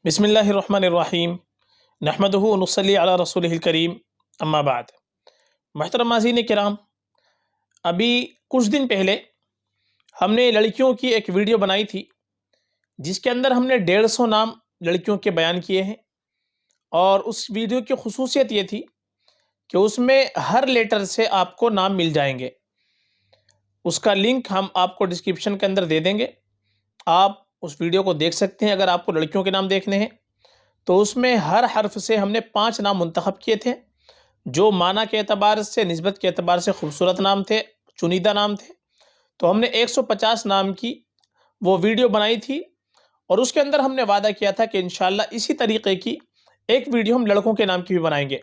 بسم اللہ الرحمن الرحیم نحمدہ و نصلی علی رسولہ الکریم اما بعد۔ محترم ناظرین کرام، ابھی کچھ دن پہلے ہم نے لڑکیوں کی ایک ویڈیو بنائی تھی جس کے اندر ہم نے 150 نام لڑکیوں کے بیان کیے ہیں، اور اس ویڈیو کی خصوصیت یہ تھی کہ اس میں ہر لیٹر سے آپ کو نام مل جائیں گے۔ اس کا لنک ہم آپ کو ڈسکرپشن کے اندر دے دیں گے، آپ اس ویڈیو کو دیکھ سکتے ہیں۔ اگر آپ کو لڑکیوں کے نام دیکھنے ہیں تو اس میں ہر حرف سے ہم نے 5 نام منتخب کیے تھے جو معنی کے اعتبار سے، نسبت کے اعتبار سے خوبصورت نام تھے، چنیدہ نام تھے۔ تو ہم نے 150 نام کی وہ ویڈیو بنائی تھی، اور اس کے اندر ہم نے وعدہ کیا تھا کہ انشاءاللہ اسی طریقے کی ایک ویڈیو ہم لڑکوں کے نام کی بھی بنائیں گے،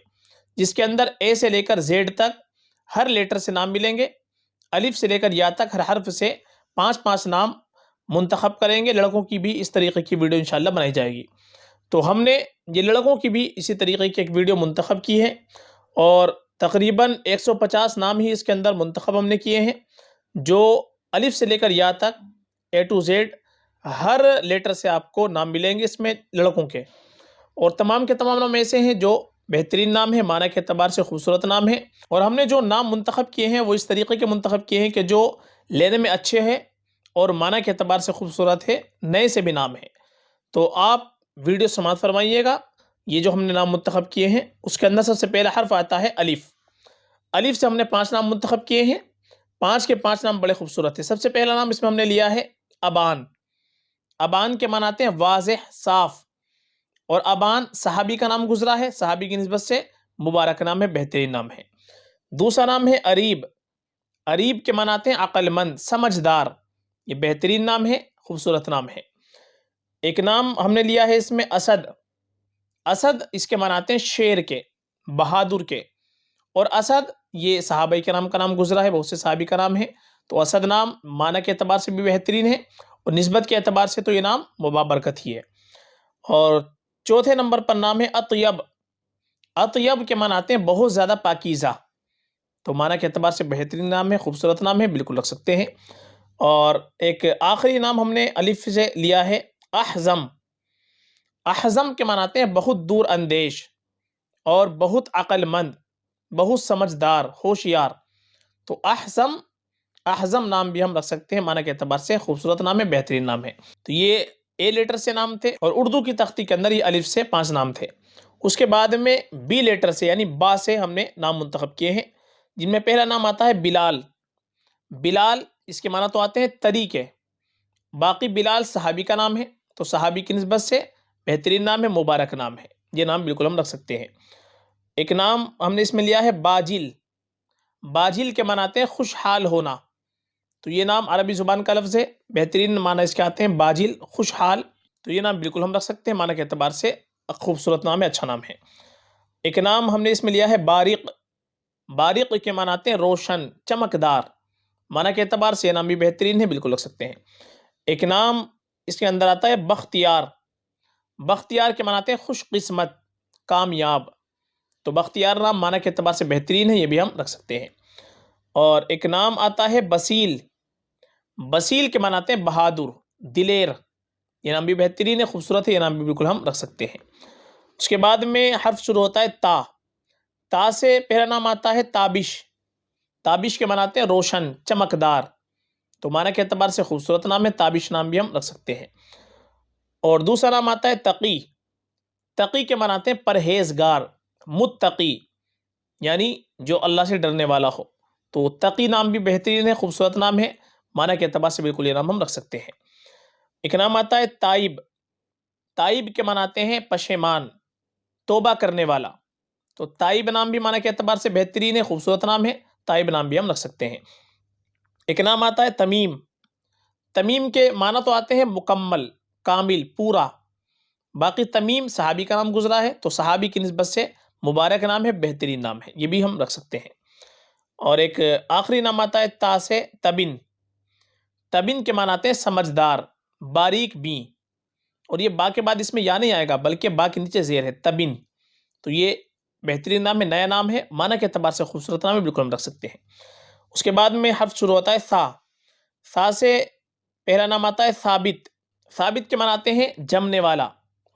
جس کے اندر اے سے لے کر زیڈ تک ہر لیٹر سے نام ملیں گے، الف سے لے کر یا تک ہر حرف سے 5 نام منتخب کریں گے۔ لڑکوں کی بھی اس طریقے کی ویڈیو انشاءاللہ بنائی جائے گی۔ تو ہم نے یہ لڑکوں کی بھی اسی طریقے کی ایک ویڈیو منتخب کی ہے، اور تقریباً 150 نام ہی اس کے اندر منتخب ہم نے کیے ہیں، جو الف سے لے کر یا تک اے ٹو زیڈ ہر لیٹر سے آپ کو نام ملیں گے اس میں لڑکوں کے، اور تمام کے تمام نام ایسے ہیں جو بہترین نام ہیں، معنی کے اعتبار سے خوبصورت نام ہیں۔ اور ہم نے جو نام منتخب کیے ہیں وہ اس طریقے کے منتخب کیے ہیں کہ جو لینے میں اچھے ہیں اور معنی کے اعتبار سے خوبصورت ہے، نئے سے بھی نام ہیں۔ تو آپ ویڈیو سماعت فرمائیے گا۔ یہ جو ہم نے نام منتخب کیے ہیں اس کے اندر سب سے پہلا حرف آتا ہے الف۔ الف سے ہم نے 5 نام منتخب کیے ہیں، 5 کے 5 نام بڑے خوبصورت ہیں۔ سب سے پہلا نام اس میں ہم نے لیا ہے ابان۔ ابان کے معنی آتے ہیں واضح، صاف، اور ابان صحابی کا نام گزرا ہے، صحابی کی نسبت سے مبارک نام ہے، بہترین نام ہے۔ دوسرا نام ہے اریب۔ اریب کے معنی آتے ہیں عقل مند، سمجھدار، یہ بہترین نام ہے، خوبصورت نام ہے۔ ایک نام ہم نے لیا ہے اس میں اسد۔ اسد اس کے معنی آتے ہیں شیر کے، بہادر کے، اور اسد یہ صحابہ کرام کا نام گزرا ہے، بہت سے صحابی کا نام ہے، تو اسد نام معنی کے اعتبار سے بھی بہترین ہے، اور نسبت کے اعتبار سے تو یہ نام مبارکت ہی ہے۔ اور چوتھے نمبر پر نام ہے اطیب۔ اطیب کے معنی آتے ہیں بہت زیادہ پاکیزہ، تو معنی کے اعتبار سے بہترین نام ہے، خوبصورت نام ہے، بالکل رکھ سکتے ہیں۔ اور ایک آخری نام ہم نے الف سے لیا ہے احزم۔ احزم کے معنی آتے ہیں بہت دور اندیش اور بہت عقل مند، بہت سمجھدار، ہوشیار، تو احزم، احزم نام بھی ہم رکھ سکتے ہیں، معنی کے اعتبار سے خوبصورت نام ہے، بہترین نام ہے۔ تو یہ اے لیٹر سے نام تھے، اور اردو کی تختی کے اندر یہ الف سے 5 نام تھے۔ اس کے بعد میں بی لیٹر سے یعنی با سے ہم نے نام منتخب کیے ہیں، جن میں پہلا نام آتا ہے بلال۔ بلال اس کے معنی تو آتے ہیں طریقے، باقی بلال صحابی کا نام ہے، تو صحابی کی نسبت سے بہترین نام ہے، مبارک نام ہے، یہ نام بالکل ہم رکھ سکتے ہیں۔ ایک نام ہم نے اس میں لیا ہے باجل۔ باجل کے معنی آتے ہیں خوشحال ہونا، تو یہ نام عربی زبان کا لفظ ہے، بہترین معنی اس کے آتے ہیں باجل، خوشحال، تو یہ نام بالکل ہم رکھ سکتے ہیں، معنی کے اعتبار سے خوبصورت نام ہے، اچھا نام ہے۔ ایک نام ہم نے اس میں لیا ہے بارق۔ بارق کے معنی آتے ہیں روشن، چمکدار، معنی کے اعتبار سے یہ نام بھی بہترین ہے، بالکل رکھ سکتے ہیں۔ ایک نام اس کے اندر آتا ہے بختیار۔ بختیار کے معنی آتے ہیں خوش قسمت، کامیاب، تو بختیار نام معنی کے اعتبار سے بہترین ہے، یہ بھی ہم رکھ سکتے ہیں۔ اور ایک نام آتا ہے بسیل۔ بسیل کے معنی آتے ہیں بہادر، دلیر، یہ نام بھی بہترین ہے، خوبصورت ہے، یہ نام بھی بالکل ہم رکھ سکتے ہیں۔ اس کے بعد میں حرف شروع ہوتا ہے تا۔ تا سے پہلا نام آتا ہے تابش۔ تابش کے معنی آتے ہیں روشن، چمکدار، تو معنی کے اعتبار سے خوبصورت نام ہے، تابش نام بھی ہم رکھ سکتے ہیں۔ اور دوسرا نام آتا ہے تقی۔ تقی کے معنی آتے ہیں پرہیزگار، متقی، یعنی جو اللہ سے ڈرنے والا ہو، تو تقی نام بھی بہترین ہے، خوبصورت نام ہے، معنی کے اعتبار سے بالکل یہ نام ہم رکھ سکتے ہیں۔ ایک نام آتا ہے تائب۔ تائب کے معنی آتے ہیں پشیمان، توبہ کرنے والا، تو تائب نام بھی معنی کے اعتبار سے بہترین ہے، خوبصورت نام ہے، تائب نام بھی ہم رکھ سکتے ہیں۔ ایک نام آتا ہے تمیم۔ تمیم کے معنی تو آتے ہیں مکمل، کامل، پورا، باقی تمیم صحابی کا نام گزرا ہے، تو صحابی کی نسبت سے مبارک نام ہے، بہترین نام ہے، یہ بھی ہم رکھ سکتے ہیں۔ اور ایک آخری نام آتا ہے تا سے تبن۔ تبن کے معنی آتے ہیں سمجھدار، باریک بین، اور یہ با کے بعد اس میں یا نہیں آئے گا بلکہ با کے نیچے زیر ہے، تبن، تو یہ بہترین نام ہے، نیا نام ہے، معنی کے اعتبار سے خوبصورت نام ہے، بالکل ہم رکھ سکتے ہیں۔ اس کے بعد میں حرف شروع ہوتا ہے ثا۔ ثا سے پہلا نام آتا ہے ثابت۔ ثابت کے معنی آتے ہیں جمنے والا،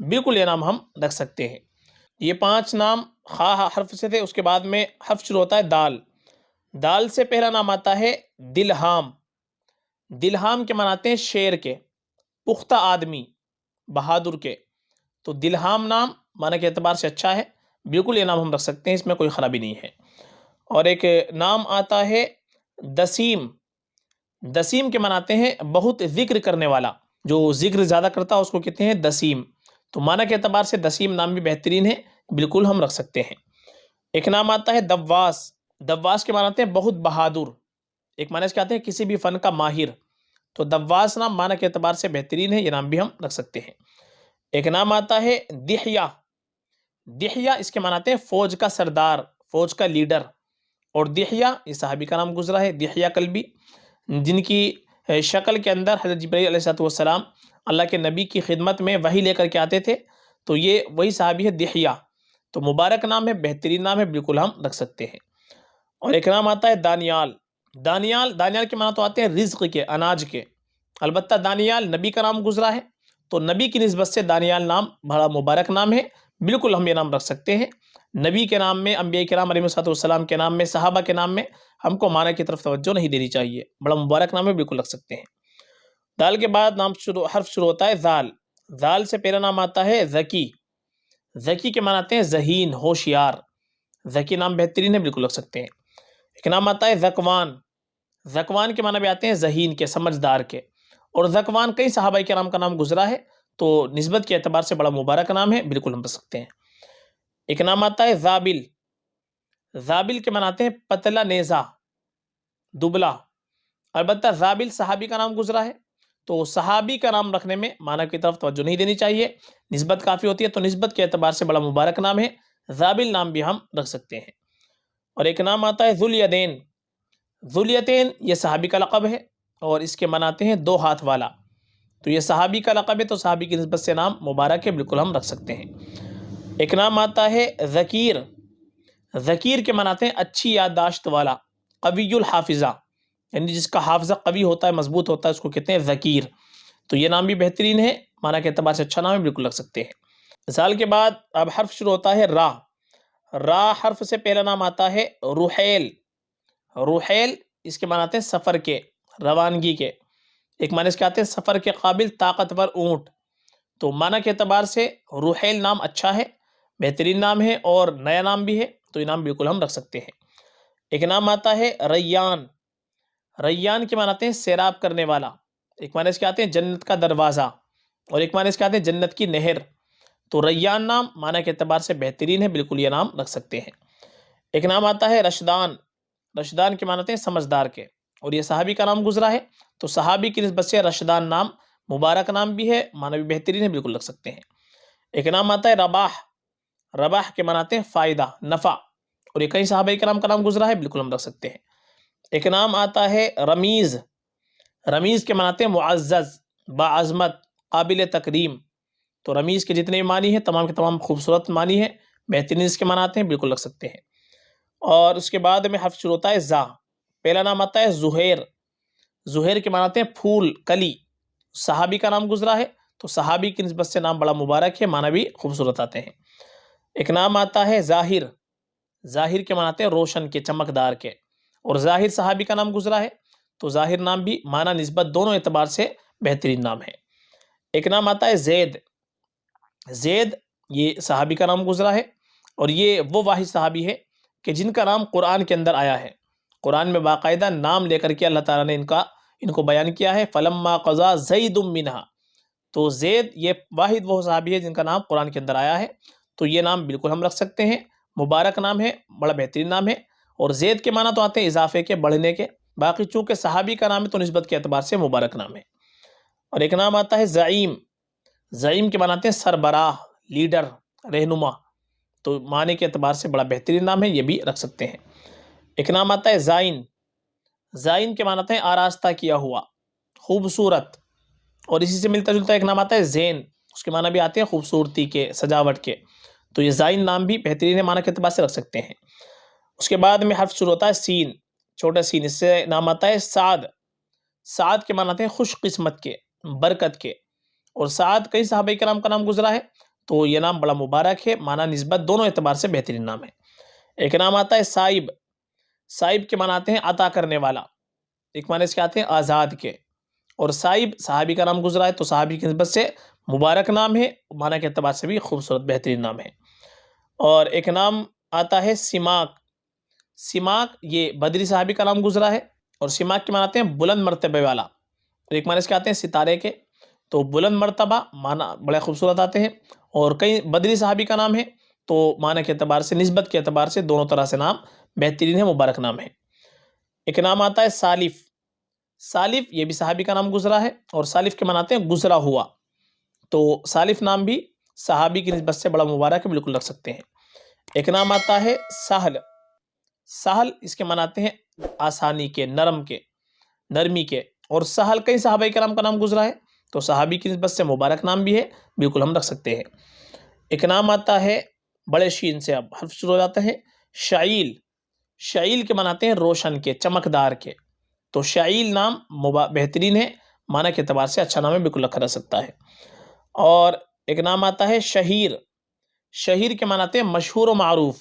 بالکل یہ نام ہم رکھ سکتے ہیں۔ یہ 5 نام خا حرف سے تھے۔ اس کے بعد میں حرف شروع ہوتا ہے دال۔ دال سے پہلا نام آتا ہے دلہام۔ دلہام کے معنی آتے ہیں شیر کے، پختہ آدمی، بہادر کے۔ تو دلہام نام معنی کے اعتبار سے اچھا ہے، بالکل یہ نام ہم رکھ سکتے ہیں، اس میں کوئی خرابی نہیں ہے۔ اور ایک نام آتا ہے دسیم۔ دسیم کے معنی آتے ہیں بہت ذکر کرنے والا، جو ذکر زیادہ کرتا ہے اس کو کہتے ہیں دسیم۔ تو معنی کے اعتبار سے دسیم نام بھی بہترین ہے، بالکل ہم رکھ سکتے ہیں۔ ایک نام آتا ہے دواس۔ دواس کے معنی آتے ہیں بہت بہادر، ایک معنی اس کے آتے ہیں کسی بھی فن کا ماہر۔ تو دواس نام معنی کے اعتبار سے بہترین ہے، یہ نام بھی ہم رکھ سکتے ہیں۔ ایک نام آتا ہے دحیہ۔ دحیہ اس کے معنی آتے ہیں فوج کا سردار، فوج کا لیڈر۔ اور دحیہ یہ صحابی کا نام گزرا ہے، دحیہ کلبی، جن کی شکل کے اندر حضرت جبرائیل علیہ السلام اللہ کے نبی کی خدمت میں وحی لے کر کے آتے تھے، تو یہ وہی صحابی ہے دحیہ۔ تو مبارک نام ہے، بہترین نام ہے، بالکل ہم رکھ سکتے ہیں۔ اور ایک نام آتا ہے دانیال۔ دانیال کے معنی تو آتے ہیں رزق کے، اناج کے، البتہ دانیال نبی کا نام گزرا ہے، تو نبی کی نسبت سے دانیال نام بڑا مبارک نام ہے، بالکل ہم یہ نام رکھ سکتے ہیں۔ نبی کے نام میں، انبیاء کرام علیہ السلام کے نام میں، صحابہ کے نام میں ہم کو معنی کی طرف توجہ نہیں دینی چاہیے، بڑا مبارک نام ہے، بالکل رکھ سکتے ہیں۔ دال کے بعد حرف شروع ہوتا ہے ذال۔ ذال سے پہلا نام آتا ہے ذکی۔ ذکی کے معنی آتے ہیں ذہین، ہوشیار۔ ذکی نام بہترین ہے، بالکل رکھ سکتے ہیں۔ ایک نام آتا ہے ذکوان۔ ذکوان کے معنی بھی آتے ہیں ذہین کے، سمجھدار کے۔ اور ذکوان کئی صحابہ کرام کا نام گزرا ہے، تو نسبت کے اعتبار سے بڑا مبارک نام ہے، بالکل ہم رکھ سکتے ہیں۔ ایک نام آتا ہے ذابل۔ ذابل کے معنی آتے ہیں پتلا نیزہ، دبلا۔ البتہ ذابل صحابی کا نام گزرا ہے، تو صحابی کا نام رکھنے میں معنی کی طرف توجہ نہیں دینی چاہیے، نسبت کافی ہوتی ہے، تو نسبت کے اعتبار سے بڑا مبارک نام ہے، ذابل نام بھی ہم رکھ سکتے ہیں۔ اور ایک نام آتا ہے ذوالیدین۔ ذوالیدین یہ صحابی کا لقب ہے، اور اس کے معنی آتے ہیں 2 ہاتھ والا۔ تو یہ صحابی کا لقب ہے، تو صحابی کی نسبت سے نام مبارک ہے، بالکل ہم رکھ سکتے ہیں۔ ایک نام آتا ہے ذکیر۔ ذکیر کے معنی آتے ہیں اچھی یادداشت والا، قوی الحافظہ، یعنی جس کا حافظہ قوی ہوتا ہے، مضبوط ہوتا ہے، اس کو کہتے ہیں ذکیر۔ تو یہ نام بھی بہترین ہے، معنی کے اعتبار سے اچھا نام ہے، بالکل رکھ سکتے ہیں۔ ذال کے بعد اب حرف شروع ہوتا ہے را۔ را حرف سے پہلا نام آتا ہے روحیل۔ روحیل اس کے معنی آتے ہیں سفر کے، روانگی کے۔ ایک معنی اس کے آتے ہیں سفر کے قابل طاقتور اونٹ۔ تو معنی کے اعتبار سے روحیل نام اچھا ہے، بہترین نام ہے، اور نیا نام بھی ہے، تو یہ نام بالکل ہم رکھ سکتے ہیں۔ ایک نام آتا ہے ریان۔ ریان کے معنی آتے ہیں سیراب کرنے والا، ایک معنی اس کے آتے ہیں جنت کا دروازہ، اور ایک معنی اس کے آتے ہیں جنت کی نہر۔ تو ریان نام معنی کے اعتبار سے بہترین ہے، بالکل یہ نام رکھ سکتے ہیں۔ ایک نام آتا ہے رشدان۔ رشدان کے معنی آتے ہیں سمجھدار کے، اور یہ صحابی کا نام گزرا ہے، تو صحابی کی نسبت سے رشدان نام مبارک نام بھی ہے، معنی بھی بہترین ہے، بالکل رکھ سکتے ہیں۔ ایک نام آتا ہے رباح۔ رباح کے معنی آتے ہیں فائدہ، نفع، اور یہ کئی صحابہ کرام کا نام گزرا ہے، بالکل ہم رکھ سکتے ہیں۔ ایک نام آتا ہے رمیز۔ رمیز کے معنی آتے ہیں معزز، باعظمت، قابل تکریم۔ تو رمیز کے جتنے بھی معنی ہیں تمام کے تمام خوبصورت معنی ہیں، بہترین اس کے معنی آتے ہیں، بالکل رکھ سکتے ہیں۔ اور اس کے بعد میں حرف شروع ہوتا ہے زا۔ پہلا نام آتا ہے زہیر۔ زہیر کے معنی آتے ہیں پھول، کلی۔ صحابی کا نام گزرا ہے، تو صحابی کی نسبت سے نام بڑا مبارک ہے، معنی بھی خوبصورت آتے ہیں۔ ایک نام آتا ہے ظاہر۔ ظاہر کے معنی آتے ہیں روشن کے، چمکدار کے، اور ظاہر صحابی کا نام گزرا ہے، تو ظاہر نام بھی معنی نسبت دونوں اعتبار سے بہترین نام ہے۔ ایک نام آتا ہے زید۔ زید یہ صحابی کا نام گزرا ہے، اور یہ وہ واحد صحابی ہے کہ جن کا نام قرآن کے اندر آیا ہے، قرآن میں باقاعدہ نام لے کر کے اللہ تعالیٰ نے ان کو بیان کیا ہے، فلما قضا زید منہا۔ تو زید یہ واحد وہ صحابی ہے جن کا نام قرآن کے اندر آیا ہے، تو یہ نام بالکل ہم رکھ سکتے ہیں، مبارک نام ہے، بڑا بہترین نام ہے۔ اور زید کے معنی تو آتے ہیں اضافے کے، بڑھنے کے، باقی چونکہ صحابی کا نام ہے تو نسبت کے اعتبار سے مبارک نام ہے۔ اور ایک نام آتا ہے زعیم۔ زعیم کے معنی آتے ہیں سربراہ، لیڈر، رہنما، تو معنی کے اعتبار سے بڑا بہترین نام ہے، یہ بھی رکھ سکتے ہیں۔ ایک نام آتا ہے زائن۔ زائن کے معنی آتے ہیں آراستہ کیا ہوا، خوبصورت، اور اسی سے ملتا جلتا ایک نام آتا ہے زین، اس کے معنی بھی آتے ہیں خوبصورتی کے، سجاوٹ کے، تو یہ زائن نام بھی بہترین ہے، معنی کے اعتبار سے رکھ سکتے ہیں۔ اس کے بعد میں حرف شروع ہوتا ہے سین، چھوٹا سین، اس سے نام آتا ہے سعد۔ سعد کے معنی آتے ہیں خوش قسمت کے، برکت کے، اور سعد کئی صحابہ کرام کا نام گزرا ہے، تو یہ نام بڑا مبارک ہے، معنی نسبت دونوں اعتبار سے بہترین نام ہے۔ ایک نام آتا ہے سائب، سائب کے معنی آتے ہیں عطا کرنے والا، ایک معنی اس کے آتے ہیں آزاد کے، اور سائب صحابی کا نام گزرا ہے تو صحابی کی نسبت سے مبارک نام ہے، معنی کے اعتبار سے بھی خوبصورت بہترین نام ہے۔ اور ایک نام آتا ہے سماک، سماک یہ بدری صحابی کا نام گزرا ہے، اور سماک کے معنی آتے ہیں بلند مرتبے والا، اور ایک معنی اس کے آتے ہیں ستارے کے، تو بلند مرتبہ معنی بڑے خوبصورت آتے ہیں، اور کئی بدری صحابی کا نام ہے تو معنی کے اعتبار سے نسبت کے اعتبار سے دونوں طرح سے نام بہترین ہے، مبارک نام ہے۔ ایک نام آتا ہے سالف، سالف یہ بھی صحابی کا نام گزرا ہے، اور سالف کے معنی آتے ہیں گزرا ہوا، تو سالف نام بھی صحابی کی نسبت سے بڑا مبارک ہے، بالکل رکھ سکتے ہیں۔ ایک نام آتا ہے سہل، سہل اس کے معنی آتے ہیں آسانی کے، نرم کے، نرمی کے، اور سہل کئی صحابہ کرام کا نام گزرا ہے تو صحابی کی نسبت سے مبارک نام بھی ہے، بالکل ہم رکھ سکتے ہیں۔ ایک نام آتا ہے بڑے شین سے اب حرف شروع ہو جاتا ہے شعیل، شعیل کے معنی آتے ہیں روشن کے، چمکدار کے، تو شعیل نام بہترین ہے، معنی کے اعتبار سے اچھا نام ہے، بالکل رکھا جا سکتا ہے۔ اور ایک نام آتا ہے شہیر، شہیر کے معنی آتے ہیں مشہور و معروف،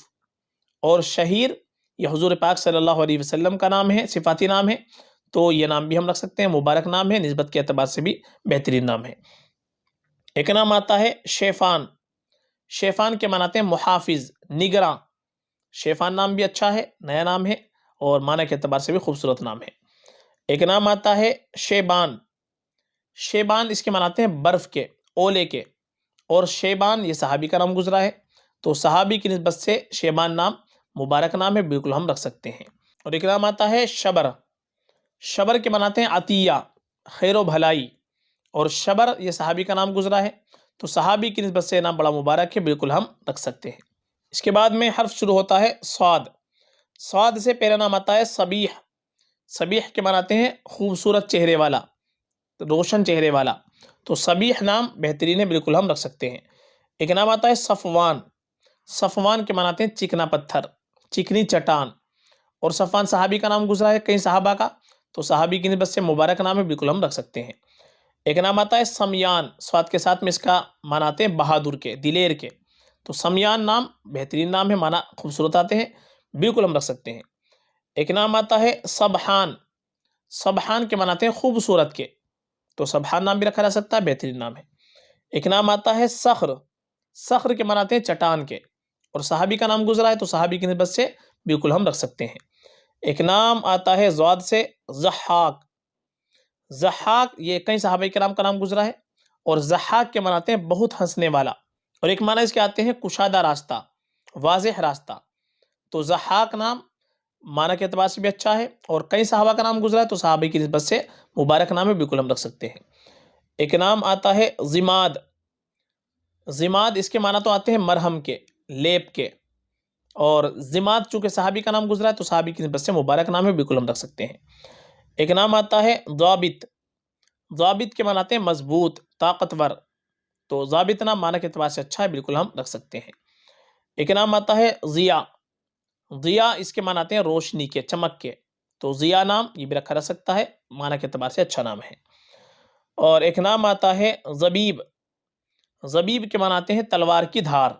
اور شہیر یہ حضور پاک صلی اللہ علیہ وسلم کا نام ہے، صفاتی نام ہے، تو یہ نام بھی ہم رکھ سکتے ہیں، مبارک نام ہے، نسبت کے اعتبار سے بھی بہترین نام ہے۔ ایک نام آتا ہے شیفان، شیفان کے معنی آتے ہیں محافظ، نگراں، شیفان نام بھی اچھا ہے، نیا نام ہے، اور معنی کے اعتبار سے بھی خوبصورت نام ہے۔ ایک نام آتا ہے شیبان، شیبان اس کے معنی آتے ہیں برف کے، اولے کے، اور شیبان یہ صحابی کا نام گزرا ہے تو صحابی کی نسبت سے شیبان نام مبارک نام ہے، بالکل ہم رکھ سکتے ہیں۔ اور ایک نام آتا ہے شبر، شبر کے معنی آتے ہیں عطیہ، خیر و بھلائی، اور شبر یہ صحابی کا نام گزرا ہے تو صحابی کی نسبت سے نام بڑا مبارک ہے، بالکل ہم رکھ سکتے ہیں۔ اس کے بعد میں حرف شروع ہوتا ہے صاد، صاد سے پہلا نام آتا ہے صبیح، صبیح کے معنی آتے ہیں خوبصورت چہرے والا، روشن چہرے والا، تو صبیح نام بہترین ہے، بالکل ہم رکھ سکتے ہیں۔ ایک نام آتا ہے صفوان، صفوان کے معنی آتے ہیں چکنا پتھر، چکنی چٹان، اور صفوان صحابی کا نام گزرا ہے کئی صحابہ کا تو صحابی کی نسبت سے مبارک نام ہے، بالکل ہم رکھ سکتے ہیں۔ ایک نام آتا ہے سمیان، صاد کے ساتھ میں اس کا معنی آتے ہیں بہادر کے، دلیر کے، تو سمیان نام بہترین نام ہے، معنی خوبصورت آتے ہیں، بالکل ہم رکھ سکتے ہیں۔ ایک نام آتا ہے سبحان، سبحان کے معنی آتے ہیں خوبصورت کے، تو سبحان نام بھی رکھا جا سکتا ہے، بہترین نام ہے۔ ایک نام آتا ہے صخر، صخر کے معنی آتے ہیں چٹان کے، اور صحابی کا نام گزرا ہے تو صحابی کی نسبت سے بالکل ہم رکھ سکتے ہیں۔ ایک نام آتا ہے ضاد سے ضحاک، ضحاک یہ کئی صحابہ کرام کا نام گزرا ہے، اور ضحاک کے معنی آتے ہیں بہت ہنسنے والا، اور ایک معنی اس کے آتے ہیں کشادہ راستہ، واضح راستہ، تو ضحاک نام معنی کے اعتبار سے بھی اچھا ہے، اور کئی صحابہ کا نام گزرا ہے تو صحابی کی نسبت سے مبارک نام ہے، بالکل ہم رکھ سکتے ہیں۔ ایک نام آتا ہے ضماد، ضماد اس کے معنی تو آتے ہیں مرہم کے، لیپ کے، اور ضماد چونکہ صحابی کا نام گزرا ہے تو صحابی کی نسبت سے مبارک نام ہے، بالکل ہم رکھ سکتے ہیں۔ ایک نام آتا ہے ضابط، ضابط کے معنی آتے ہیں مضبوط، طاقتور، تو ضابط نام معنی کے اعتبار سے اچھا ہے، بالکل ہم رکھ سکتے ہیں۔ ایک نام آتا ہے ضیاء، ضیاء اس کے معنی آتے ہیں روشنی کے، چمک کے، تو ضیاء نام یہ بھی رکھا جا سکتا ہے، معنی کے اعتبار سے اچھا نام ہے۔ اور ایک نام آتا ہے زبیب، زبیب کے معنی آتے ہیں تلوار کی دھار،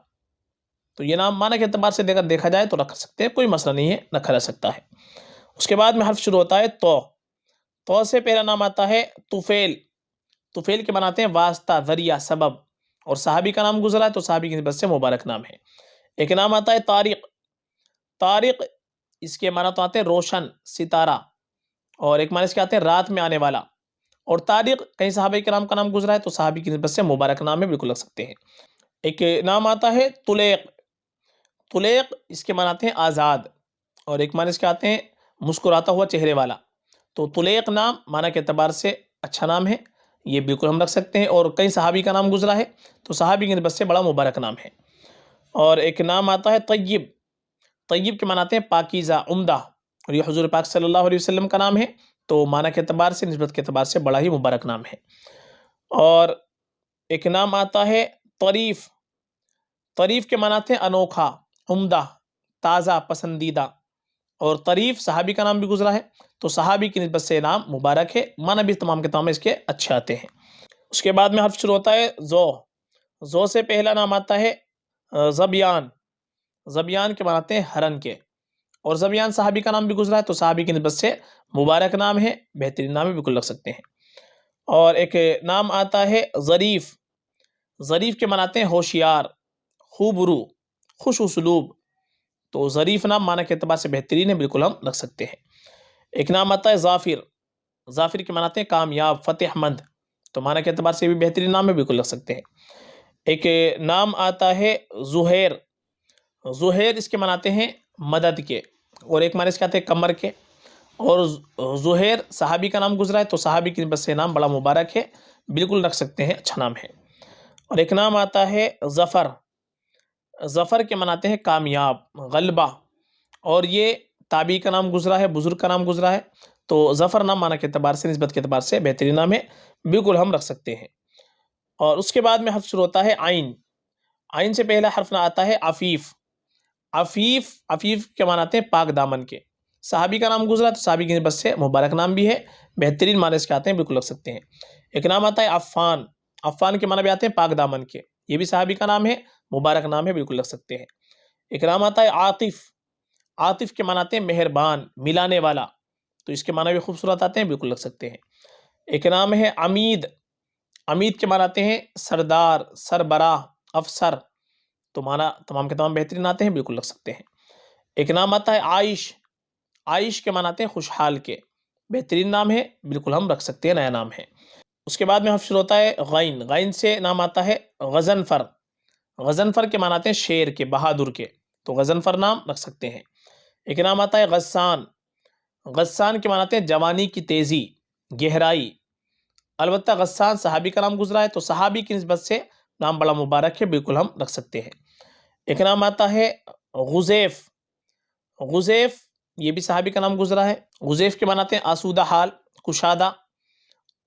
تو یہ نام معنی کے اعتبار سے دیکھا جائے تو رکھ سکتے ہیں، کوئی مسئلہ نہیں ہے، رکھا جا سکتا ہے۔ اس کے بعد میں حرف شروع ہوتا ہے تو، تو سے پہلا نام آتا ہے طفیل، طفیل کے معنی آتے ہیں واسطہ، ذریعہ، سبب، اور صحابی کا نام گزرا ہے تو صحابی کی نسبت سے مبارک نام ہے۔ ایک نام آتا ہے طارق، طارق اس کے معنی تو آتے ہیں روشن، ستارہ، اور ایک معنی اس کے آتے ہیں رات میں آنے والا، اور طارق کئی صحابہ کرام کا نام گزرا ہے تو صحابی کی نسبت سے مبارک نام ہے، بالکل رکھ سکتے ہیں۔ ایک نام آتا ہے طلیق، طلیق اس کے معنی آتے ہیں آزاد، اور ایک معنی اس کے آتے ہیں مسکراتا ہوا چہرے والا، تو طلیق نام معنی کے اعتبار سے اچھا نام ہے، یہ بالکل ہم رکھ سکتے ہیں، اور کئی صحابی کا نام گزرا ہے تو صحابی کی نسبت سے بڑا مبارک نام ہے۔ اور ایک نام آتا ہے طیب، طیب کے معنی آتے ہیں پاکیزہ، عمدہ، اور یہ حضور پاک صلی اللہ علیہ وسلم کا نام ہے تو معنی کے اعتبار سے، نسبت کے اعتبار سے بڑا ہی مبارک نام ہے۔ اور ایک نام آتا ہے طریف، طریف کے معنی آتے ہیں انوکھا، عمدہ، تازہ، پسندیدہ، اور طریف صحابی کا نام بھی گزرا ہے تو صحابی کی نسبت سے نام مبارک ہے، معنی بھی تمام کے تمام اس کے اچھے آتے ہیں۔ اس کے بعد میں حرف شروع ہوتا ہے زو. زو سے پہلا نام آتا ہے زبیان. زبیان کے معنی آتے ہیں ہرن کے. اور زبیان صحابی کا نام بھی گزرا ہے تو صحابی کی نسبت سے مبارک نام ہے، بہترین نام ہے، بالکل رکھ سکتے ہیں. اور ایک نام آتا ہے ظریف. ظریف کے معنی آتے ہیں ہوشیار، خوبرو، خوش اسلوب. تو ظریف نام معنی کے اعتبار سے بہترین ہے، بالکل ہم رکھ سکتے ہیں. ایک نام آتا ہے ظافر. ظافر کے معنی آتے ہیں کامیاب، فتح مند. تو معنی کے اعتبار سے بھی بہترین نام ہے، بالکل رکھ سکتے ہیں. ایک نام آتا ہے زہیر. زہیر اس کے معنی آتے ہیں مدد کے، اور ایک معنی اس کے آتے ہیں کمر کے. اور زہیر صحابی کا نام گزرا ہے تو صحابی کی نسبت سے نام بڑا مبارک ہے، بالکل رکھ سکتے ہیں، اچھا نام ہے. اور ایک نام آتا ہے ظفر. ظفر کے معنی آتے ہیں کامیاب، غلبہ. اور یہ تابعی کا نام گزرا ہے، بزرگ کا نام گزرا ہے. تو ظفر نام معنی کے اعتبار سے، نسبت کے اعتبار سے بہترین نام ہے، بالکل ہم رکھ سکتے ہیں. اور اس کے بعد میں حرف شروع ہوتا ہے عین. عین سے پہلا حرف نہ آتا ہے عفیف. عفیف، عفیف کے معنی آتے ہیں پاک دامن کے. صحابی کا نام گزرا تو صحابی کی نسبت سے مبارک نام بھی ہے، بہترین معنی اس کے آتے ہیں، بالکل رکھ سکتے ہیں. ایک نام آتا ہے عفان. عفان کے معنی بھی آتے ہیں پاک دامن کے. یہ بھی صحابی کا نام ہے، مبارک نام ہے، بالکل رکھ سکتے ہیں. ایک نام آتا ہے عاطف. عاطف کے معنی آتے ہیں مہربان، ملانے والا. تو اس کے معنی بھی خوبصورت آتے ہیں، بالکل رکھ سکتے ہیں. ایک نام ہے عمید. عمید کے معنی آتے ہیں سردار، سربراہ، افسر. تو معنی تمام کے تمام بہترین آتے ہیں، بالکل رکھ سکتے ہیں. ایک نام آتا ہے عائش. عائش کے معنی آتے ہیں خوشحال کے. بہترین نام ہے، بالکل ہم رکھ سکتے ہیں، نیا نام ہے. اس کے بعد میں حرف شروع ہوتا ہے غین. غین سے نام آتا ہے غضنفر. غضنفر کے معنی آتے ہیں شیر کے، بہادر کے. تو غضنفر نام رکھ سکتے ہیں. ایک نام آتا ہے غسان. غسان کے معنی آتے ہیں جوانی کی تیزی، گہرائی. البتہ غسان صحابی کا نام گزرا ہے تو صحابی کی نسبت سے نام بڑا مبارک ہے، بالکل ہم رکھ سکتے ہیں. ایک نام آتا ہے غزیف. غزیف یہ بھی صحابی کا نام گزرا ہے. غزیف کے معنی آتے ہیں آسودہ حال، کشادہ.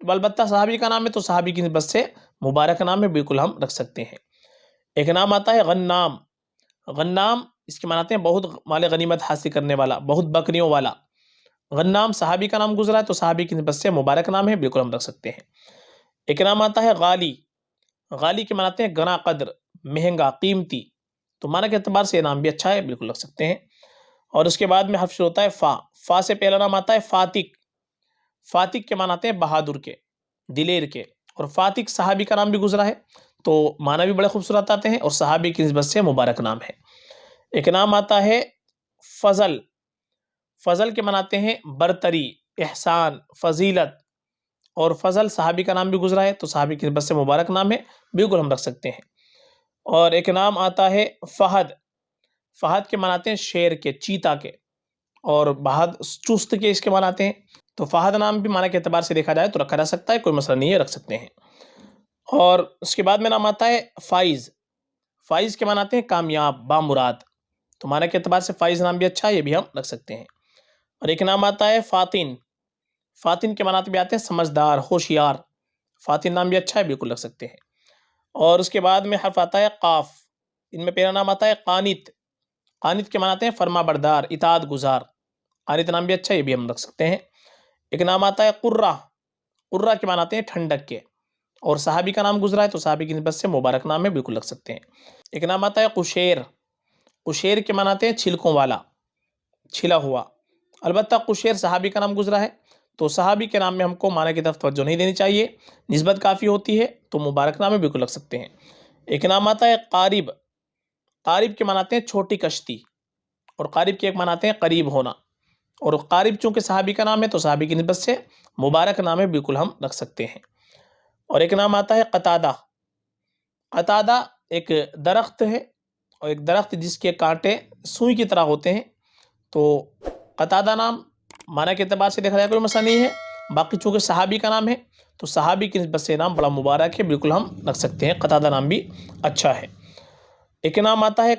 البتہ صحابی کا نام ہے تو صحابی کی نسبت سے مبارک نام ہے، بالکل ہم رکھ سکتے ہیں. ایک نام آتا ہے غنام. غنام اس کے معنی آتے ہیں بہت مال غنیمت حاصل کرنے والا، بہت بکریوں والا. غنام صحابی کا نام گزرا ہے تو صحابی کی نسبت سے مبارک نام ہے، بالکل ہم رکھ سکتے ہیں. ایک نام آتا ہے غالی. غالی کے معنی آتے ہیں گنا قدر، مہنگا، قیمتی. تو معنی کے اعتبار سے یہ نام بھی اچھا ہے، بالکل رکھ سکتے ہیں. اور اس کے بعد میں حرف شروع ہوتا ہے فا. فا سے پہلا نام آتا ہے فاتق. فاتق کے معنی آتے ہیں بہادر کے، دلیر کے. اور فاتق صحابی کا نام بھی گزرا ہے تو معنی بھی بڑے خوبصورت آتے ہیں، اور صحابی کی نسبت سے مبارک نام ہے. ایک نام آتا ہے فضل. فضل کے معنی آتے ہیں برتری، احسان، فضیلت. اور فضل صحابی کا نام بھی گزرا ہے تو صحابی کی نسبت سے مبارک نام ہے، بالکل ہم رکھ سکتے ہیں. اور ایک نام آتا ہے فہد. فہد کے معنی آتے ہیں شیر کے، چیتا کے. اور بہاد چست کے اس کے معنی آتے ہیں. تو فہد نام بھی معنی کے اعتبار سے دیکھا جائے تو رکھا جا سکتا ہے، کوئی مسئلہ نہیں ہے، رکھ سکتے ہیں. اور اس کے بعد میں نام آتا ہے فائز. فائز کے معنی آتے ہیں کامیاب، بامراد. تو معنی کے اعتبار سے فائز نام بھی اچھا ہے، یہ بھی ہم رکھ سکتے ہیں. اور ایک نام آتا ہے فاتن. فاتن کے معنی بھی آتے ہیں سمجھدار، ہوشیار. فاتن نام بھی اچھا ہے، بالکل رکھ سکتے ہیں. اور اس کے بعد میں حرف آتا ہے قاف. ان میں پہلا نام آتا ہے قانت. قانت کے معنی آتے ہیں فرما بردار، اطاعت گزار. قانت نام بھی اچھا ہے، یہ بھی ہم رکھ سکتے ہیں. ایک نام آتا ہے قرہ. قرہ کے معنی آتے ہیں ٹھنڈک کے. اور صحابی کا نام گزرا ہے تو صحابی کی نسبت سے مبارک نام ہے، بالکل رکھ سکتے ہیں. ایک نام آتا ہے قشیر. قشیر کے معنی آتے ہیں چھلکوں والا، چھلا ہوا. البتہ قشیر صحابی کا نام گزرا ہے تو صحابی کے نام میں ہم کو معنی کی طرف توجہ نہیں دینی چاہیے، نسبت کافی ہوتی ہے، تو مبارک نام ہے، بالکل رکھ سکتے ہیں. ایک نام آتا ہے قارب. قارب کے معنی آتے ہیں چھوٹی کشتی. اور قارب کے ایک معنی آتے ہیں قریب ہونا. اور قارب چونکہ صحابی کا نام ہے تو صحابی کی نسبت سے مبارک نام ہے، بالکل ہم رکھ سکتے ہیں. اور ایک نام آتا ہے قتادہ. قتادہ ایک درخت ہے، اور ایک درخت جس کے کانٹے سوئی کی طرح ہوتے ہیں. تو قتادہ نام معنی کے اعتبار سے دیکھا جائے کوئی مسئلہ نہیں ہے. باقی چونکہ صحابی کا نام ہے تو صحابی کی نسبت سے نام بڑا مبارک ہے، بالکل ہم رکھ سکتے ہیں. قتادہ نام بھی اچھا ہے. ایک نام آتا ہے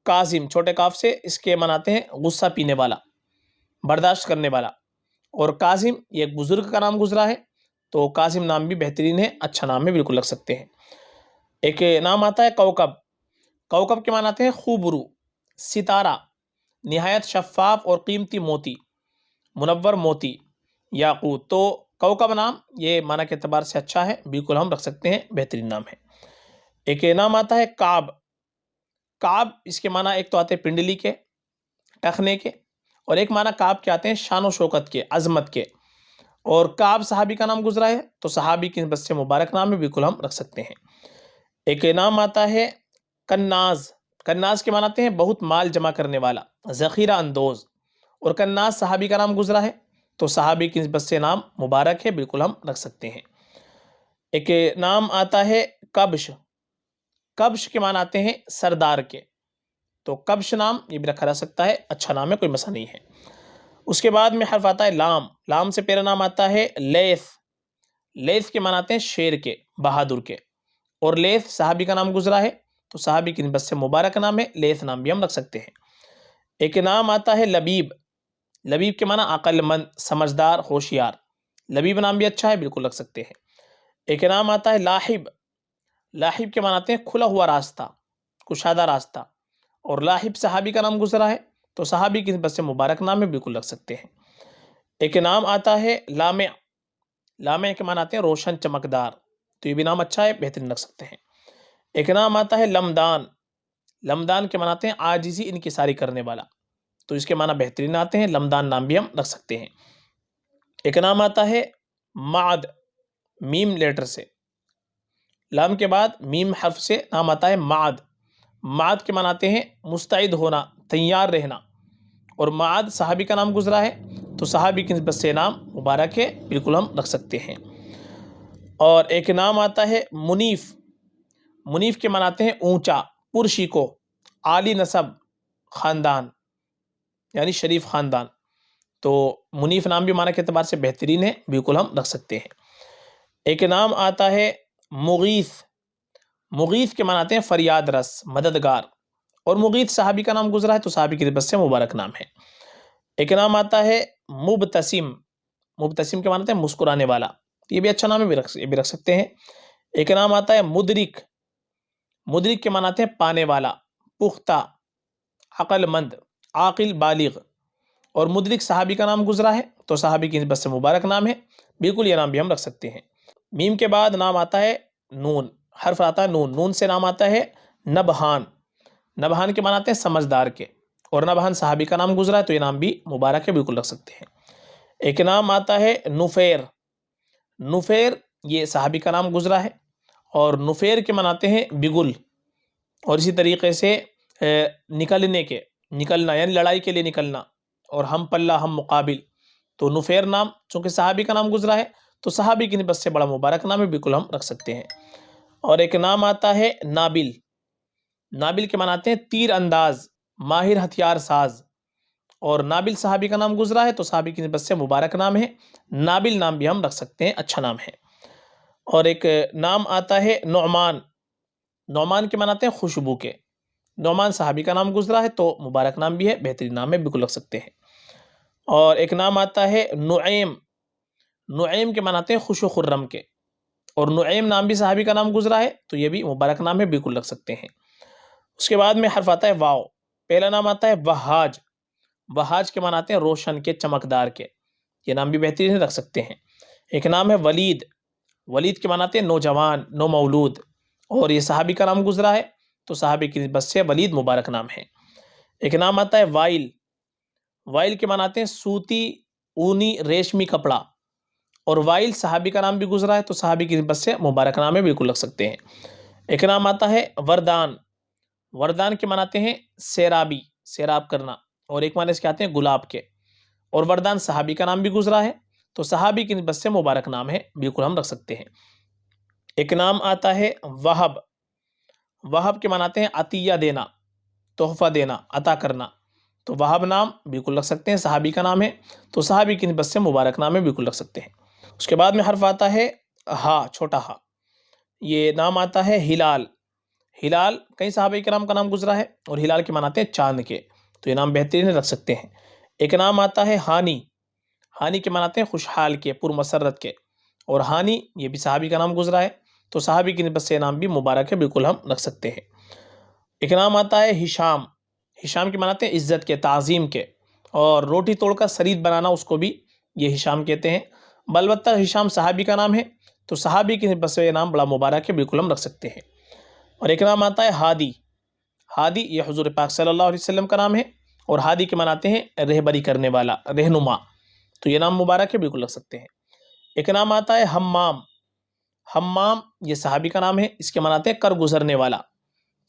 کاظم، چھوٹے کاف سے. اس کے مناتے ہیں غصہ پینے والا، برداشت کرنے والا. اور کاظم یہ ایک بزرگ کا نام گزرا ہے تو کاظم نام بھی بہترین ہے، اچھا نام ہے، بالکل رکھ سکتے ہیں. ایک نام آتا ہے کوکب. کوکب کے معنی آتے ہیں خوبرو، ستارہ، نہایت شفاف اور قیمتی موتی، منور موتی، یاقوت. تو کوكب نام یہ معنی کے اعتبار سے اچھا ہے، بالکل ہم رکھ سکتے ہیں، بہترین نام ہے۔ ایک نام آتا ہے کعب۔ کعب اس کے معنی ایک تو آتے ہیں پنڈلی کے، ٹخنے کے، اور ایک معنی کعب کے آتے ہیں شان و شوکت کے، عظمت کے۔ اور کعب صحابی کا نام گزرا ہے تو صحابی کی نسبت سے مبارک نام ہے، بالکل ہم رکھ سکتے ہیں۔ ایک نام آتا ہے کناز۔ کناز کے معنی آتے ہیں بہت مال جمع کرنے والا، ذخیرہ اندوز، اور کناز صحابی کا نام گزرا ہے تو صحابی کی نسبت سے نام مبارک ہے، بالکل ہم رکھ سکتے ہیں۔ ایک نام آتا ہے کبش۔ کبش کے معنی آتے ہیں سردار کے، تو کبش نام یہ بھی رکھا جا سکتا ہے، اچھا نام ہے، کوئی مسئلہ نہیں ہے۔ اس کے بعد میں حرف آتا ہے لام۔ لام سے پہلا نام آتا ہے لیث۔ لیث کے معنی آتے ہیں شیر کے، بہادر کے، اور لیث صحابی کا نام گزرا ہے تو صحابی کی نسبت سے مبارک نام ہے، لیث نام بھی ہم رکھ سکتے ہیں۔ ایک نام آتا ہے لبیب۔ لبیب کے معنی عقل مند، سمجھدار، ہوشیار۔ لبیب نام بھی اچھا ہے، بالکل رکھ سکتے ہیں۔ ایک نام آتا ہے لاحب۔ لاحب کے معنی آتے ہیں کھلا ہوا راستہ، کشادہ راستہ، اور لاحب صحابی کا نام گزرا ہے تو صحابی کی نسبت سے مبارک نام ہے، بالکل رکھ سکتے ہیں۔ ایک نام آتا ہے لامع۔ لامع کے معنی آتے ہیں روشن، چمکدار، تو یہ بھی نام اچھا ہے، بہترین رکھ سکتے ہیں۔ ایک نام آتا ہے لمدان۔ لمدان کے معنی آتے ہیں عاجزی، انکساری کرنے والا، تو اس کے معنی بہترین آتے ہیں، لمدان نام بھی ہم رکھ سکتے ہیں۔ ایک نام آتا ہے معد۔ میم لیٹر سے، لام کے بعد میم حرف سے نام آتا ہے معد۔ معد کے معنی آتے ہیں مستعد ہونا، تیار رہنا، اور معد صحابی کا نام گزرا ہے تو صحابی کی نسبت سے نام مبارک ہے، بالکل ہم رکھ سکتے ہیں۔ اور ایک نام آتا ہے منیف۔ منیف کے معنی آتے ہیں اونچا، پرشیکو، عالی نسب، خاندان، یعنی شریف خاندان، تو منیف نام بھی معنی کے اعتبار سے بہترین ہے، بالکل ہم رکھ سکتے ہیں۔ ایک نام آتا ہے مغیث۔ مغیث کے معنی آتے ہیں فریاد رس، مددگار، اور مغیث صحابی کا نام گزرا ہے تو صحابی کی نسبت سے مبارک نام ہے۔ ایک نام آتا ہے مبتسم۔ مبتسم کے معنی آتے ہیں مسکرانے والا، یہ بھی اچھا نام ہے، یہ بھی رکھ سکتے ہیں۔ ایک نام آتا ہے مدرک۔ مدرک کے معنی آتے ہیں پانے والا، پختہ، عقل مند، عاقل، بالغ، اور مدرک صحابی کا نام گزرا ہے تو صحابی کی نسبت سے مبارک نام ہے، بالکل یہ نام بھی ہم رکھ سکتے ہیں۔ میم کے بعد نام آتا ہے نون۔ حرف آتا ہے نون۔ نون سے نام آتا ہے نبہان۔ نبہان کے معنی آتے ہیں سمجھدار کے، اور نبہان صحابی کا نام گزرا ہے تو یہ نام بھی مبارک ہے، بالکل رکھ سکتے ہیں۔ ایک نام آتا ہے نفیر۔ نفیر یہ صحابی کا نام گزرا ہے، اور نفیر کے معنی آتے ہیں بگل، اور اسی طریقے سے نکلنے کے، نکلنا یعنی لڑائی کے لیے نکلنا، اور ہم پلہ، ہم مقابل، تو نفیر نام چونکہ صحابی کا نام گزرا ہے تو صحابی کی نسبت سے بڑا مبارک نام ہے، بالکل ہم رکھ سکتے ہیں۔ اور ایک نام آتا ہے نابل۔ نابل کے معنی آتے ہیں تیر انداز، ماہر ہتھیار ساز، اور نابل صحابی کا نام گزرا ہے تو صحابی کی نسبت سے مبارک نام ہے، نابل نام بھی ہم رکھ سکتے ہیں، اچھا نام ہے۔ اور ایک نام آتا ہے نعمان۔ نعمان کے معنی آتے ہیں خوشبو کے۔ نعمان صحابی کا نام گزرا ہے تو مبارک نام بھی ہے، بہترین نام ہے، بالکل رکھ سکتے ہیں۔ اور ایک نام آتا ہے نعیم۔ نعیم کے معنی آتے ہیں خوش و خرم کے، اور نعیم نام بھی صحابی کا نام گزرا ہے تو یہ بھی مبارک نام ہے، بالکل رکھ سکتے ہیں۔ اس کے بعد میں حرف آتا ہے واو۔ پہلا نام آتا ہے وہاج۔ وہاج کے معنی آتے ہیں روشن کے، چمکدار کے، یہ نام بھی بہترین رکھ سکتے ہیں۔ ایک نام ہے ولید۔ ولید کے معنی آتے ہیں نوجوان، نو مولود، اور یہ صحابی کا نام گزرا ہے تو صحابی کی نسبت سے ولید مبارک نام ہے۔ ایک نام آتا ہے وائل۔ وائل کے معنی آتے ہیں سوتی، اونی، ریشمی کپڑا، اور وائل صحابی کا نام بھی گزرا ہے تو صحابی کی نسبت سے مبارک نام ہے، بالکل رکھ سکتے ہیں۔ ایک نام آتا ہے وردان۔ وردان کے معنی آتے ہیں سیرابی، سیراب کرنا، اور ایک معنی اس کے آتے ہیں گلاب کے، اور وردان صحابی کا نام بھی گزرا ہے تو صحابی کی نسبت سے مبارک نام ہے، بالکل ہم رکھ سکتے ہیں۔ ایک نام آتا ہے وہب۔ وہب کے معنی آتے ہیں عطیہ دینا، تحفہ دینا، عطا کرنا، تو وہب نام بالکل رکھ سکتے ہیں، صحابی کا نام ہے تو صحابی کی نسبت سے مبارک نام ہے، بالکل رکھ سکتے ہیں۔ اس کے بعد میں حرف آتا ہے ہا، چھوٹا ہا۔ یہ نام آتا ہے ہلال۔ ہلال کئی صحابہ کرام کا نام گزرا ہے، اور ہلال کے معنی آتے ہیں چاند کے، تو یہ نام بہترین رکھ سکتے ہیں۔ ایک نام آتا ہے ہانی۔ ہانی کے معنی آتے ہیں خوشحال کے، پرمسرت کے، اور ہانی یہ بھی صحابی کا نام گزرا ہے تو صحابی کی نسبت سے نام بھی مبارک ہے، بالکل ہم رکھ سکتے ہیں۔ ایک نام آتا ہے ہشام۔ ہشام کے معنی آتے ہیں عزت کے، تعظیم کے، اور روٹی توڑ کر سرید بنانا اس کو بھی یہ ہشام کہتے ہیں، بلبتہ ہشام صحابی کا نام ہے تو صحابی کی نسبت سے یہ نام بڑا مبارک ہے، بالکل ہم رکھ سکتے ہیں۔ اور ایک نام آتا ہے ہادی، ہادی یہ حضور پاک صلی اللہ علیہ وسلم کا نام ہے، اور ہادی کے مناتے ہیں رہبری کرنے والا، رہنما، تو یہ نام مبارک ہے، بالکل رکھ سکتے ہیں۔ ایک نام آتا ہے حمام، حمام یہ صحابی کا نام ہے، اس کے مناتے ہیں کر گزرنے والا،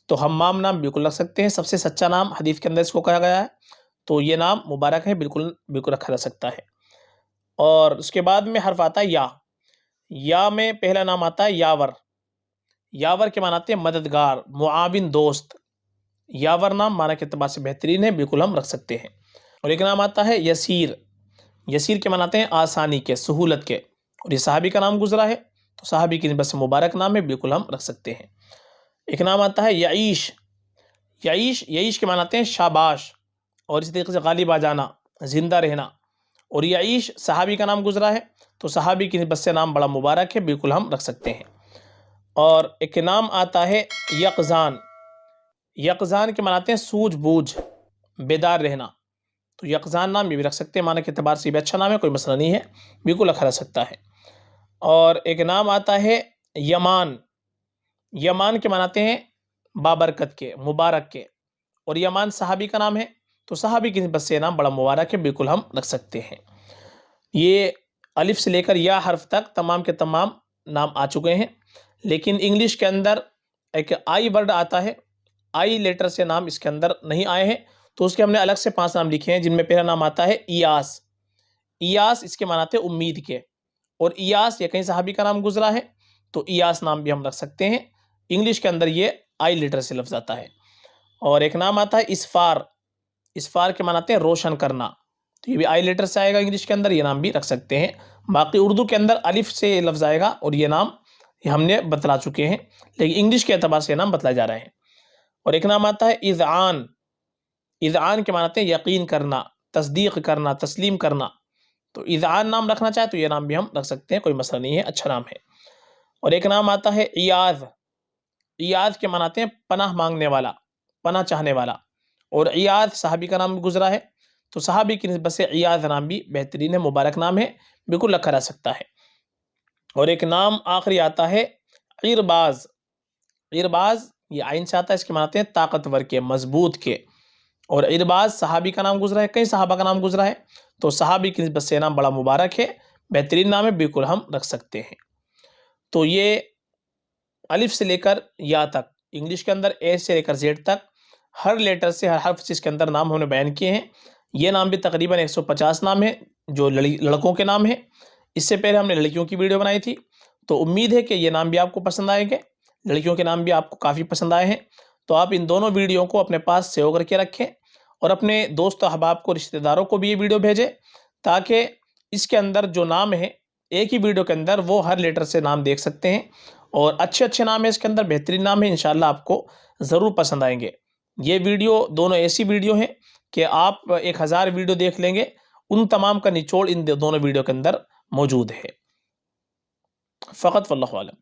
تو حمام نام بالکل رکھ سکتے ہیں، سب سے سچا نام حدیث کے اندر اس کو کہا گیا ہے، تو یہ نام مبارک ہے، بالکل بالکل رکھا جا سکتا ہے۔ اور اس کے بعد میں حرف آتا ہے یا، یا میں پہلا نام آتا ہے یاور، یاور کے معنی آتے ہیں مددگار، معاون، دوست، یاور نام معنی کے اعتبار سے بہترین ہے، بالکل ہم رکھ سکتے ہیں۔ اور ایک نام آتا ہے یسیر، یسیر کے معنی آتے ہیں آسانی کے، سہولت کے، اور یہ صحابی کا نام گزرا ہے تو صحابی کی نسبت سے مبارک نام ہے، بالکل ہم رکھ سکتے ہیں۔ ایک نام آتا ہے یعیش، یعیش، یعیش کے معنی آتے ہیں شاباش، اور اسی طریقے سے غالب آ جانا، زندہ رہنا، اور یعیش صحابی کا نام گزرا ہے تو صحابی کی نسبت سے نام بڑا مبارک ہے، بالکل ہم رکھ سکتے ہیں۔ اور ایک نام آتا ہے یقظان، یقظان کے معنی آتے ہیں سوجھ بوجھ، بیدار رہنا، تو یقظان نام یہ بھی رکھ سکتے ہیں، معنی کے اعتبار سے بھی اچھا نام ہے، کوئی مسئلہ نہیں ہے، بالکل رکھا جا سکتا ہے۔ اور ایک نام آتا ہے یمان، یمان کے معنی آتے ہیں بابرکت کے، مبارک کے، اور یمان صحابی کا نام ہے تو صحابی کی نسبت سے نام بڑا مبارک ہے، بالکل ہم رکھ سکتے ہیں۔ یہ الف سے لے کر یا حرف تک تمام کے تمام نام آ چکے ہیں، لیکن انگلش کے اندر ایک آئی ورڈ آتا ہے، آئی لیٹر سے نام اس کے اندر نہیں آئے ہیں، تو اس کے ہم نے الگ سے 5 نام لکھے ہیں، جن میں پہلا نام آتا ہے ایاس، ایاس اس کے معنی آتے ہیں امید کے، اور ایاس یہ کہیں صحابی کا نام گزرا ہے تو ایاس نام بھی ہم رکھ سکتے ہیں، انگلش کے اندر یہ آئی لیٹر سے لفظ آتا ہے۔ اور ایک نام آتا ہے اسفار، اسفار کے معنی آتے ہیں روشن کرنا، تو یہ بھی آئی لیٹر سے آئے گا انگلش کے اندر، یہ نام بھی رکھ سکتے ہیں۔ باقی اردو کے اندر الف سے یہ لفظ آئے گا، اور یہ نام یہ ہم نے بتلا چکے ہیں، لیکن انگلش کے اعتبار سے یہ نام بتلائے جا رہے ہیں۔ اور ایک نام آتا ہے اذعان، اذعان کے معنی آتے ہیں یقین کرنا، تصدیق کرنا، تسلیم کرنا، تو اذعان نام رکھنا چاہے تو یہ نام بھی ہم رکھ سکتے ہیں، کوئی مسئلہ نہیں ہے، اچھا نام ہے۔ اور ایک نام آتا ہے ایاذ، ایاذ کے معنی آتے ہیں پناہ مانگنے والا، پناہ چاہنے والا، اور ایاذ صحابی کا نام گزرا ہے تو صحابی کی نسبت سے ایاذ نام بھی بہترین ہے، مبارک نام ہے، بالکل رکھا جا سکتا ہے۔ اور ایک نام آخری آتا ہے عرباز، عرباز یہ عین سے آتا ہے، اس کے معنی آتے ہیں طاقتور کے، مضبوط کے، اور عرباز صحابی کا نام گزرا ہے، کئی صحابہ کا نام گزرا ہے تو صحابی کی نسبت سے نام بڑا مبارک ہے، بہترین نام ہے، بالکل ہم رکھ سکتے ہیں۔ تو یہ الف سے لے کر یا تک، انگلش کے اندر اے سے لے کر زیڈ تک، ہر لیٹر سے، ہر حرف سے اس کے اندر نام ہم نے بیان کیے ہیں۔ یہ نام بھی تقریباً 150 نام ہیں جو لڑکوں کے نام ہیں، اس سے پہلے ہم نے لڑکیوں کی ویڈیو بنائی تھی، تو امید ہے کہ یہ نام بھی آپ کو پسند آئیں گے، لڑکیوں کے نام بھی آپ کو کافی پسند آئے ہیں، تو آپ ان دونوں ویڈیو کو اپنے پاس سیو کر کے رکھیں، اور اپنے دوست و احباب کو، رشتہ داروں کو بھی یہ ویڈیو بھیجیں، تاکہ اس کے اندر جو نام ہے ایک ہی ویڈیو کے اندر وہ ہر لیٹر سے نام دیکھ سکتے ہیں، اور اچھے اچھے نام ہیں اس کے اندر، بہترین نام ہے، انشاءاللہ آپ کو ضرور پسند آئیں گے۔ یہ ویڈیو دونوں ایسی ویڈیو ہیں کہ آپ 1000 ویڈیو دیکھ لیں گے، ان تمام کا نچوڑ ان دونوں ویڈیو کے اندر موجود ہے۔ فقط واللہ عالم۔